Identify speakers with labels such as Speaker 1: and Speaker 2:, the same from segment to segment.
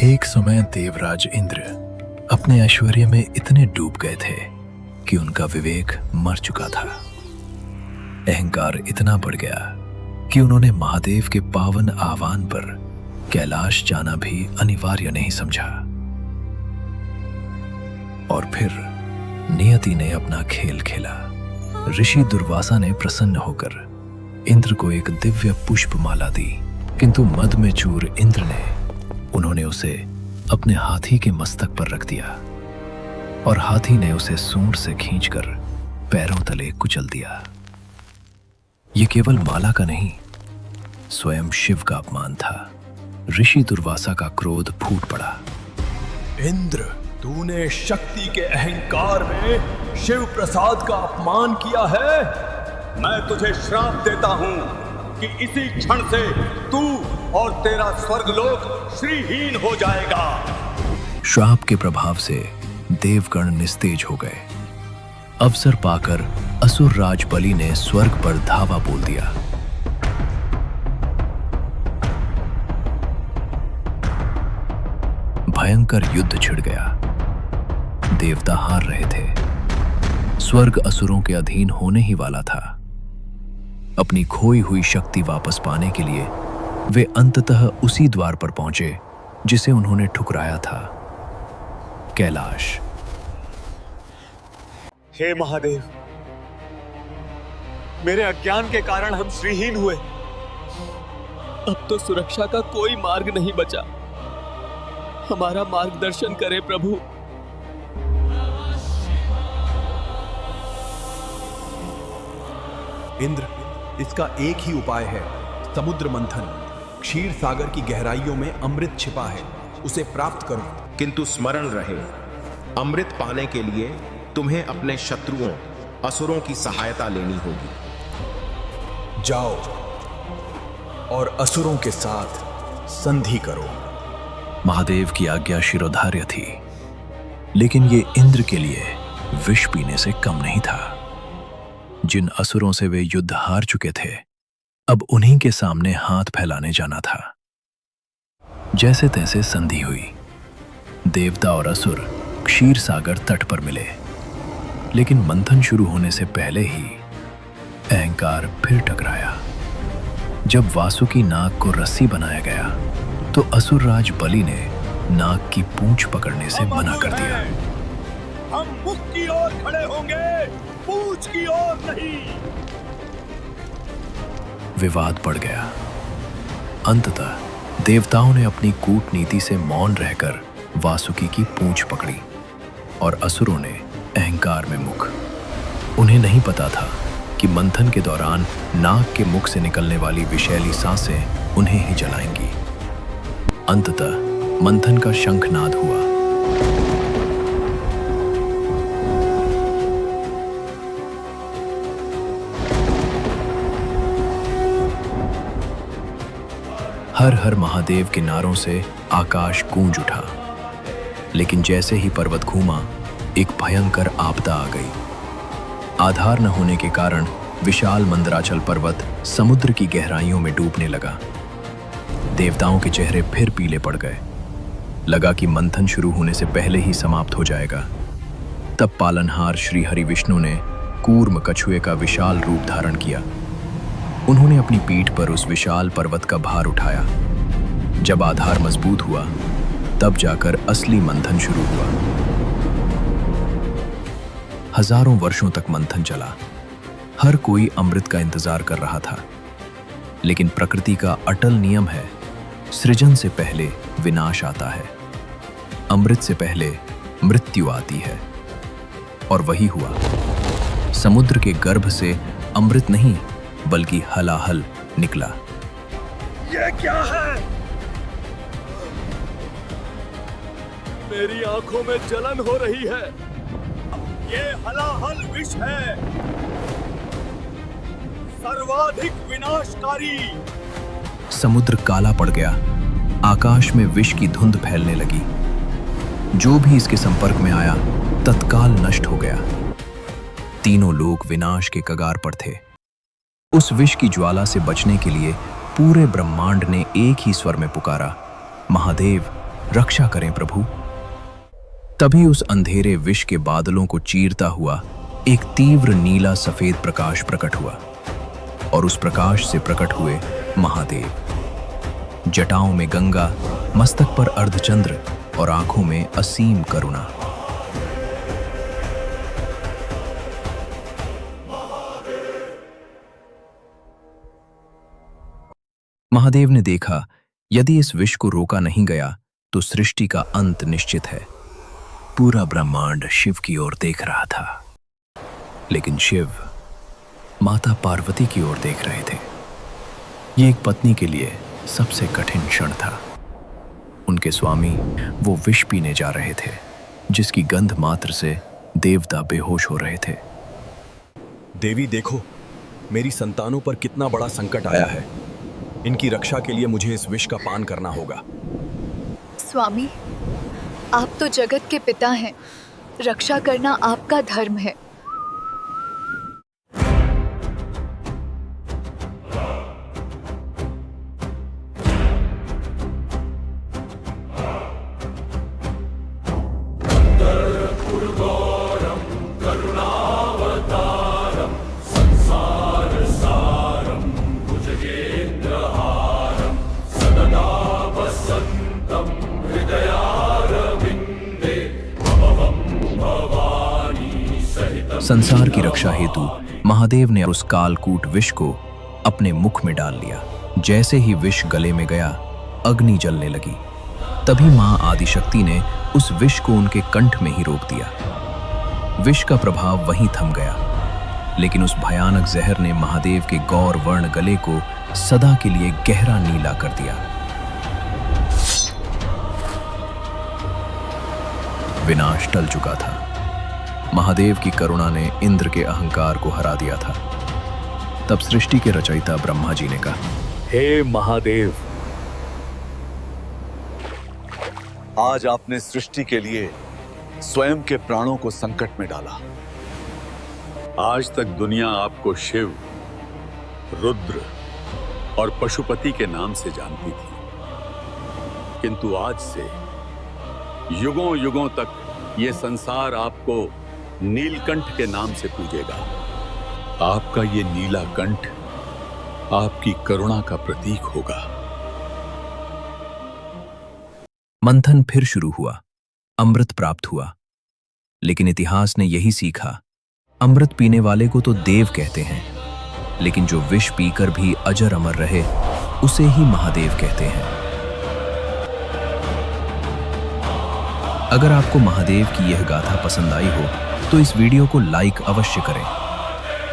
Speaker 1: एक समय देवराज इंद्र अपने ऐश्वर्य में इतने डूब गए थे कि उनका विवेक मर चुका था। अहंकार इतना बढ़ गया कि उन्होंने महादेव के पावन आह्वान पर कैलाश जाना भी अनिवार्य नहीं समझा। और फिर नियति ने अपना खेल खेला। ऋषि दुर्वासा ने प्रसन्न होकर इंद्र को एक दिव्य पुष्पमाला दी, किंतु मद में चूर इंद्र ने उन्होंने उसे अपने हाथी के मस्तक पर रख दिया और हाथी ने उसे सूंड से खींचकर पैरों तले कुचल दिया। ये केवल माला का नहीं, स्वयं शिव का अपमान था। ऋषि दुर्वासा का क्रोध फूट पड़ा।
Speaker 2: इंद्र, तूने शक्ति के अहंकार में शिव प्रसाद का अपमान किया है। मैं तुझे श्राप देता हूं कि इसी क्षण से तू और तेरा स्वर्गलोक श्रीहीन हो जाएगा।
Speaker 1: श्राप के प्रभाव से देवगण निस्तेज हो गए। अवसर पाकर असुर राज बलि ने स्वर्ग पर धावा बोल दिया। भयंकर युद्ध छिड़ गया। देवता हार रहे थे। स्वर्ग असुरों के अधीन होने ही वाला था। अपनी खोई हुई शक्ति वापस पाने के लिए वे अंततः उसी द्वार पर पहुंचे जिसे उन्होंने ठुकराया था, कैलाश।
Speaker 3: हे महादेव, मेरे अज्ञान के कारण हम श्रीहीन हुए। अब तो सुरक्षा का कोई मार्ग नहीं बचा। हमारा मार्गदर्शन करें प्रभु।
Speaker 2: इंद्र, इसका एक ही उपाय है, समुद्र मंथन। क्षीर सागर की गहराइयों में अमृत छिपा है, उसे प्राप्त करो।
Speaker 4: किंतु स्मरण रहे, अमृत पाने के लिए तुम्हें अपने शत्रुओं असुरों की सहायता लेनी होगी।
Speaker 2: जाओ और असुरों के साथ संधि करो।
Speaker 1: महादेव की आज्ञा शिरोधार्य थी, लेकिन ये इंद्र के लिए विष पीने से कम नहीं था। जिन असुरों से वे युद्ध हार चुके थे, अब उन्हीं के सामने हाथ फैलाने जाना था। जैसे तैसे संधि हुई। देवता और असुर क्षीर सागर तट पर मिले, लेकिन मंथन शुरू होने से पहले ही अहंकार फिर टकराया। जब वासुकी नाग को रस्सी बनाया गया तो असुरराज बलि ने नाग की पूंछ पकड़ने से मना कर दिया।
Speaker 3: हम मुख की ओर खड़े होंगे, पूंछ की ओर नहीं।
Speaker 1: विवाद बढ़ गया। अंततः देवताओं ने अपनी कूटनीति से मौन रहकर वासुकी की पूंछ पकड़ी और असुरों ने अहंकार में मुख। उन्हें नहीं पता था कि मंथन के दौरान नाग के मुख से निकलने वाली विषैली सांसें उन्हें ही जलाएंगी। अंततः मंथन का शंखनाद हुआ। हर हर महादेव के नारों से आकाश गूंज उठा। लेकिन जैसे ही पर्वत घूमा, एक भयंकर आपदा आ गई। आधार न होने के कारण विशाल मंदराचल पर्वत समुद्र की गहराइयों में डूबने लगा। देवताओं के चेहरे फिर पीले पड़ गए। लगा कि मंथन शुरू होने से पहले ही समाप्त हो जाएगा। तब पालनहार श्री हरि विष्णु ने कूर्म कछुए का विशाल रूप धारण किया। उन्होंने अपनी पीठ पर उस विशाल पर्वत का भार उठाया। जब आधार मजबूत हुआ, तब जाकर असली मंथन शुरू हुआ। हजारों वर्षों तक मंथन चला। हर कोई अमृत का इंतजार कर रहा था, लेकिन प्रकृति का अटल नियम है, सृजन से पहले विनाश आता है, अमृत से पहले मृत्यु आती है। और वही हुआ। समुद्र के गर्भ से अमृत नहीं बल्कि हलाहल निकला।
Speaker 3: ये क्या है? मेरी आंखों में जलन हो रही है। ये हलाहल विष है, सर्वाधिक विनाशकारी।
Speaker 1: समुद्र काला पड़ गया। आकाश में विष की धुंध फैलने लगी। जो भी इसके संपर्क में आया तत्काल नष्ट हो गया। तीनों लोग विनाश के कगार पर थे। उस विष की ज्वाला से बचने के लिए पूरे ब्रह्मांड ने एक ही स्वर में पुकारा, महादेव रक्षा करें प्रभु। तभी उस अंधेरे विष के बादलों को चीरता हुआ एक तीव्र नीला सफेद प्रकाश प्रकट हुआ और उस प्रकाश से प्रकट हुए महादेव। जटाओं में गंगा, मस्तक पर अर्धचंद्र और आंखों में असीम करुणा। महादेव ने देखा, यदि इस विष को रोका नहीं गया तो सृष्टि का अंत निश्चित है। पूरा ब्रह्मांड शिव की ओर देख रहा था, लेकिन शिव माता पार्वती की ओर देख रहे थे। ये एक पत्नी के लिए सबसे कठिन क्षण था। उनके स्वामी वो विष पीने जा रहे थे, जिसकी गंध मात्र से देवता बेहोश हो रहे थे।
Speaker 2: देवी देखो, मेरी संतानों पर कितना बड़ा संकट आया है। इनकी रक्षा के लिए मुझे इस विष का पान करना होगा।
Speaker 5: स्वामी, आप तो जगत के पिता हैं। रक्षा करना आपका धर्म है।
Speaker 1: संसार की रक्षा हेतु महादेव ने उस कालकूट विष को अपने मुख में डाल लिया। जैसे ही विष गले में गया, अग्नि जलने लगी। तभी मां आदिशक्ति ने उस विष को उनके कंठ में ही रोक दिया। विष का प्रभाव वहीं थम गया, लेकिन उस भयानक जहर ने महादेव के गौर वर्ण गले को सदा के लिए गहरा नीला कर दिया। विनाश टल चुका था। महादेव की करुणा ने इंद्र के अहंकार को हरा दिया था। तब सृष्टि के रचयिता ब्रह्मा जी ने कहा,
Speaker 6: हे महादेव, आज आपने सृष्टि के लिए स्वयं के प्राणों को संकट में डाला। आज तक दुनिया आपको शिव, रुद्र और पशुपति के नाम से जानती थी, किंतु आज से युगों युगों तक ये संसार आपको नीलकंठ के नाम से पूजेगा। आपका ये नीला कंठ आपकी करुणा का प्रतीक होगा।
Speaker 1: मंथन फिर शुरू हुआ। अमृत प्राप्त हुआ, लेकिन इतिहास ने यही सीखा, अमृत पीने वाले को तो देव कहते हैं, लेकिन जो विष पीकर भी अजर अमर रहे, उसे ही महादेव कहते हैं। अगर आपको महादेव की यह गाथा पसंद आई हो तो इस वीडियो को लाइक अवश्य करें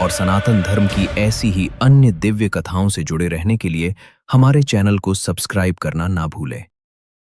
Speaker 1: और सनातन धर्म की ऐसी ही अन्य दिव्य कथाओं से जुड़े रहने के लिए हमारे चैनल को सब्सक्राइब करना ना भूलें।